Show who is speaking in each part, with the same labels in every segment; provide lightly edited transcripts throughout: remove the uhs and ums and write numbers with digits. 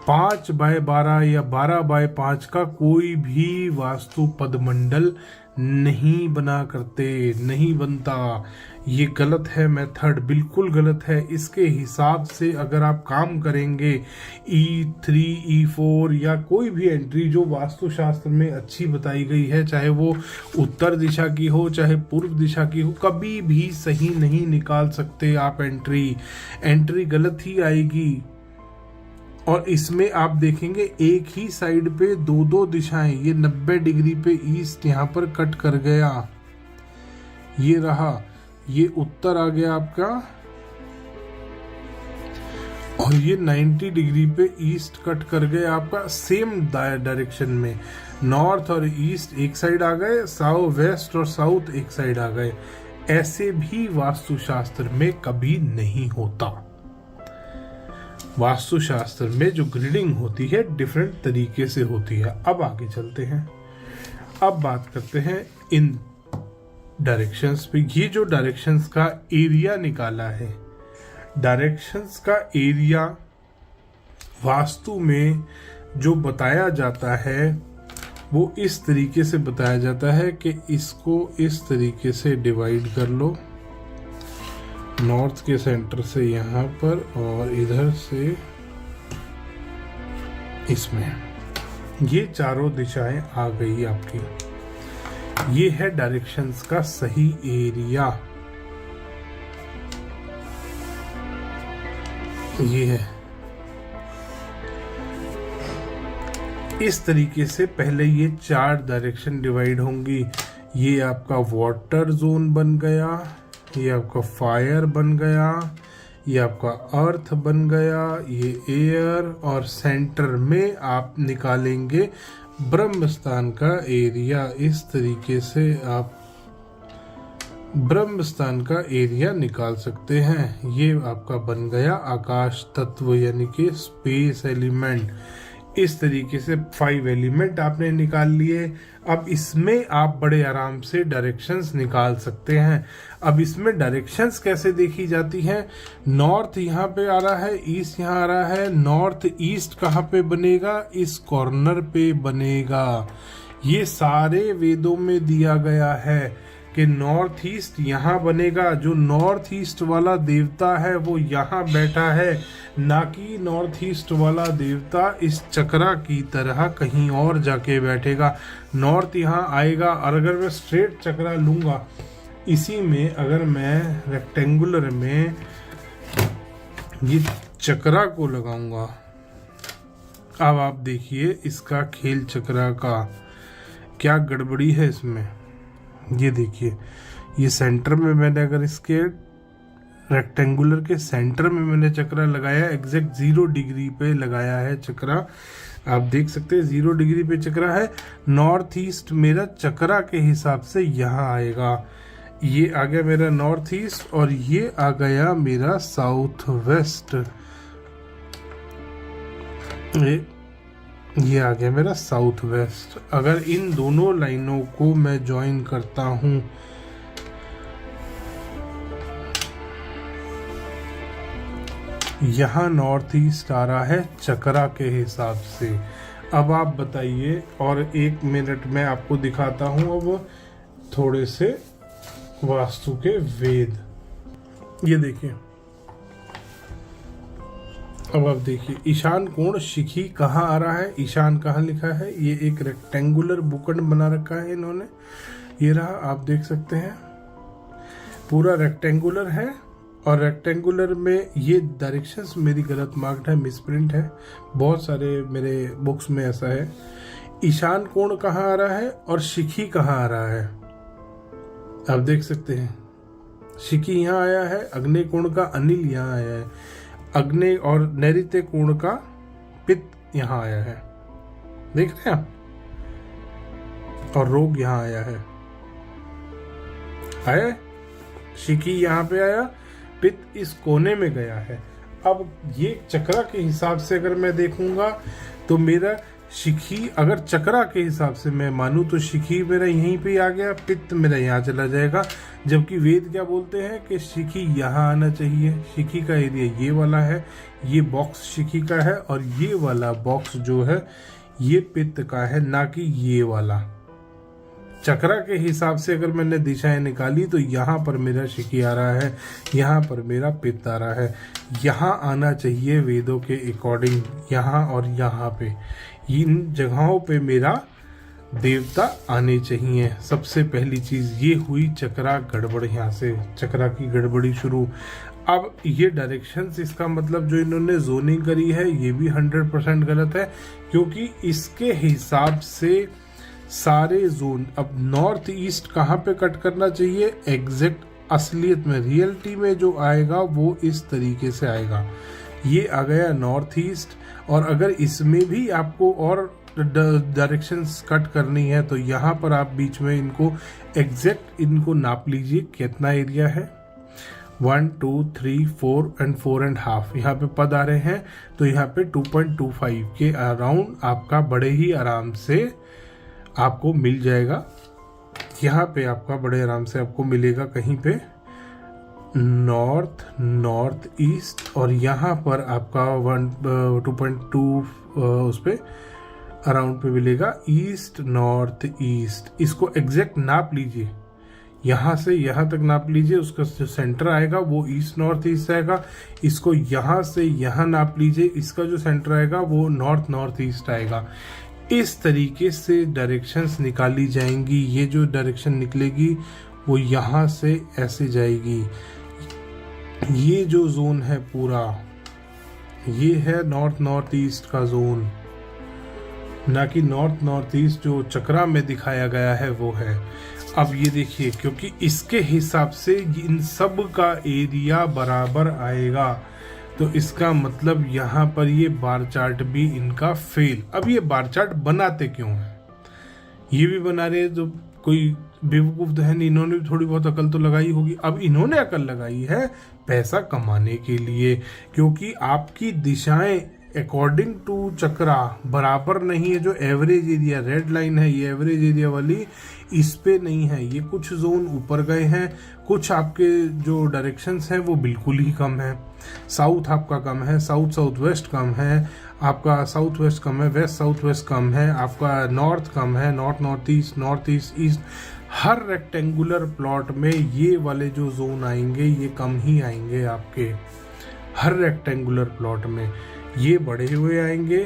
Speaker 1: 5x12 या 12x5 का कोई भी वास्तु पदमंडल नहीं बना करते, नहीं बनता। ये गलत है मेथड, बिल्कुल गलत है। इसके हिसाब से अगर आप काम करेंगे E3 E4 या कोई भी एंट्री जो वास्तुशास्त्र में अच्छी बताई गई है, चाहे वो उत्तर दिशा की हो चाहे पूर्व दिशा की हो, कभी भी सही नहीं निकाल सकते आप। एंट्री गलत ही आएगी। और इसमें आप देखेंगे एक ही साइड पे दो दो दिशाएं, ये 90 डिग्री पे ईस्ट यहाँ पर कट कर गया, ये रहा, ये उत्तर आ गया आपका, और ये 90 डिग्री पे ईस्ट कट कर गया आपका सेम डायरेक्शन में। नॉर्थ और ईस्ट एक साइड आ गए, साउथ वेस्ट और साउथ एक साइड आ गए। ऐसे भी वास्तुशास्त्र में कभी नहीं होता। वास्तुशास्त्र में जो ग्रिडिंग होती है डिफरेंट तरीके से होती है। अब आगे चलते हैं, अब बात करते हैं इन डायरेक्शंस पे। ये जो डायरेक्शंस का एरिया निकाला है, डायरेक्शंस का एरिया वास्तु में जो बताया जाता है वो इस तरीके से बताया जाता है कि इसको इस तरीके से डिवाइड कर लो, नॉर्थ के सेंटर से यहाँ पर और इधर से इसमें, ये चारों दिशाएं आ गई आपकी। ये है डायरेक्शंस का सही एरिया, ये है। इस तरीके से पहले ये 4 डायरेक्शन डिवाइड होंगी। ये आपका वाटर जोन बन गया, ये आपका फायर बन गया, ये आपका अर्थ बन गया, ये एयर, और सेंटर में आप निकालेंगे ब्रह्मस्थान का एरिया। इस तरीके से आप ब्रह्मस्थान का एरिया निकाल सकते हैं। ये आपका बन गया आकाश तत्व यानी कि स्पेस एलिमेंट। इस तरीके से 5 एलिमेंट आपने निकाल लिए। अब इसमें आप बड़े आराम से डायरेक्शंस निकाल सकते हैं। अब इसमें डायरेक्शंस कैसे देखी जाती हैं? नॉर्थ यहाँ पे आ रहा है, ईस्ट यहाँ आ रहा है। नॉर्थ ईस्ट कहाँ पे बनेगा? इस कॉर्नर पे बनेगा। ये सारे वेदों में दिया गया है कि नॉर्थ ईस्ट यहाँ बनेगा। जो नॉर्थ ईस्ट वाला देवता है वो यहाँ बैठा है, ना कि नॉर्थ ईस्ट वाला देवता इस चक्रा की तरह कहीं और जाके बैठेगा। नॉर्थ यहाँ आएगा, और अगर मैं स्ट्रेट चक्रा लूँगा, इसी में अगर मैं रेक्टेंगुलर में ये चक्रा को लगाऊंगा, अब आप देखिए इसका खेल चक्रा का क्या गड़बड़ी है इसमें। ये देखिए, ये सेंटर में मैंने अगर इसके रेक्टेंगुलर के सेंटर में मैंने चक्रा लगाया, एग्जैक्ट 0 डिग्री पे लगाया है चक्रा। आप देख सकते हैं 0 डिग्री पे चक्रा है। नॉर्थ ईस्ट मेरा चक्रा के हिसाब से यहाँ आएगा। ये आ गया मेरा नॉर्थ ईस्ट, और ये आ गया मेरा साउथ वेस्ट। ये आ गया मेरा साउथ वेस्ट। अगर इन दोनों लाइनों को मैं ज्वाइन करता हूं, यहाँ नॉर्थ ईस्ट आ रहा है चक्रा के हिसाब से। अब आप बताइए, और 1 मिनट में आपको दिखाता हूं अब थोड़े से वास्तु के वेद। ये देखिए, अब आप देखिए ईशान कोण शिखी कहाँ आ रहा है, ईशान कहाँ लिखा है। ये एक रेक्टेंगुलर बुकंड बना रखा है इन्होंने, ये रहा, आप देख सकते हैं पूरा रेक्टेंगुलर है। और रेक्टेंगुलर में ये डायरेक्शंस मेरी गलत मार्क्ड है, मिसप्रिंट है, बहुत सारे मेरे बुक्स में ऐसा है। ईशान कोण कहाँ आ रहा है और शिखी कहाँ आ रहा है, आप देख सकते हैं। शिखी यहाँ आया है, अग्नि कोण का अनिल यहाँ आया है, अग्नि और नैऋत्य कोण का पित्त यहाँ आया है, देख रहे हैं आप, और रोग यहाँ आया है, आया शिखी यहाँ पे आया, पित्त इस कोने में गया है। अब ये चक्रा के हिसाब से अगर मैं देखूंगा तो मेरा शिखी अगर चक्रा के हिसाब से मैं मानूं तो शिखी मेरा यहीं पे आ गया, पित्त मेरा यहाँ चला जाएगा, जबकि वेद क्या बोलते हैं कि शिखी यहाँ आना चाहिए। शिखी का एरिया ये वाला है, ये बॉक्स शिखी का है, और ये वाला बॉक्स जो है ये पित्त का है, ना कि ये वाला। चक्रा के हिसाब से अगर मैंने दिशाएं निकाली तो यहाँ पर मेरा शिखी आ रहा है, यहाँ पर मेरा पित्त आ रहा है। यहाँ आना चाहिए वेदों के अकॉर्डिंग, यहाँ और यहाँ पे, इन जगहों पे मेरा देवता आने चाहिए। सबसे पहली चीज ये हुई चक्रा गड़बड़, यहाँ से चक्रा की गड़बड़ी शुरू। अब ये डायरेक्शंस, इसका मतलब जो इन्होंने जोनिंग करी है ये भी 100% गलत है, क्योंकि इसके हिसाब से सारे जोन, अब नॉर्थ ईस्ट कहाँ पे कट करना चाहिए एग्जैक्ट असलियत में, रियलिटी में जो आएगा वो इस तरीके से आएगा। ये आ गया नॉर्थ ईस्ट, और अगर इसमें भी आपको और डायरेक्शंस कट करनी है तो यहाँ पर आप बीच में इनको एग्जैक्ट इनको नाप लीजिए कितना एरिया है। 1 2 3 4 एंड 4.5 यहाँ पे पद आ रहे हैं, तो यहाँ पे 2.25 के अराउंड आपका बड़े ही आराम से आपको मिल जाएगा। यहाँ पे आपका बड़े आराम से आपको मिलेगा कहीं पे नॉर्थ नॉर्थ ईस्ट, और यहाँ पर आपका 2.2 उस पे अराउंड पे मिलेगा ईस्ट नॉर्थ ईस्ट। इसको एग्जैक्ट नाप लीजिए, यहाँ से यहाँ तक नाप लीजिए, उसका जो सेंटर आएगा वो ईस्ट नॉर्थ ईस्ट आएगा। इसको यहाँ से यहाँ नाप लीजिए, इसका जो सेंटर आएगा वो नॉर्थ नॉर्थ ईस्ट आएगा। इस तरीके से डायरेक्शंस निकाली जाएंगी। ये जो डायरेक्शन निकलेगी वो यहाँ से ऐसे जाएगी। ये जो जोन है पूरा, ये है नॉर्थ नॉर्थ ईस्ट का जोन, ना कि नॉर्थ नॉर्थ ईस्ट जो चक्रा में दिखाया गया है वो है। अब ये देखिए, क्योंकि इसके हिसाब से इन सब का एरिया बराबर आएगा, तो इसका मतलब यहाँ पर ये बार चार्ट भी इनका फेल। अब ये बार चार्ट बनाते क्यों है? ये भी बना रहे हैं तो कोई बेवकूफ तो है नहीं, इन्होंने भी थोड़ी बहुत अकल तो लगाई होगी। अब इन्होंने अकल लगाई है पैसा कमाने के लिए, क्योंकि आपकी दिशाएं अकॉर्डिंग टू चक्रा बराबर नहीं है। जो एवरेज एरिया रेड लाइन है, ये एवरेज एरिया वाली इस पे नहीं है। ये कुछ जोन ऊपर गए हैं, कुछ आपके जो डायरेक्शंस हैं वो बिल्कुल ही कम है। साउथ आपका कम है, साउथ साउथ वेस्ट कम है, आपका साउथ वेस्ट कम है, वेस्ट साउथ वेस्ट कम है, आपका नॉर्थ कम है, नॉर्थ नॉर्थ ईस्ट ईस्ट। हर रेक्टेंगुलर प्लॉट में ये वाले जो जोन आएंगे ये कम ही आएंगे आपके। हर रेक्टेंगुलर प्लॉट में ये बढ़े हुए आएंगे।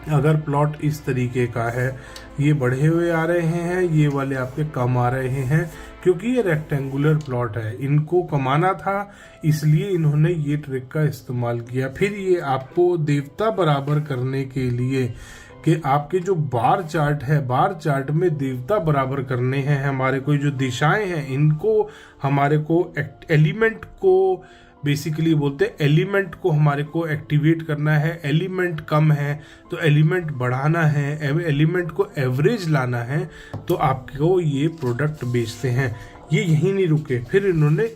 Speaker 1: अगर प्लॉट इस तरीके का है, ये बढ़े हुए आ रहे हैं, ये वाले आपके कम आ रहे हैं, क्योंकि ये रेक्टेंगुलर प्लॉट है। इनको कमाना था, इसलिए इन्होंने ये ट्रिक का इस्तेमाल किया। फिर ये आपको देवता बराबर करने के लिए कि आपके जो बार चार्ट है, बार चार्ट में देवता बराबर करने हैं हमारे को, जो दिशाएं हैं इनको हमारे को एलिमेंट को बेसिकली बोलते हैं, एलिमेंट को हमारे को एक्टिवेट करना है। एलिमेंट कम है तो एलिमेंट बढ़ाना है, एलिमेंट को एवरेज लाना है, तो आपको ये प्रोडक्ट बेचते हैं। ये यहीं नहीं रुके, फिर इन्होंने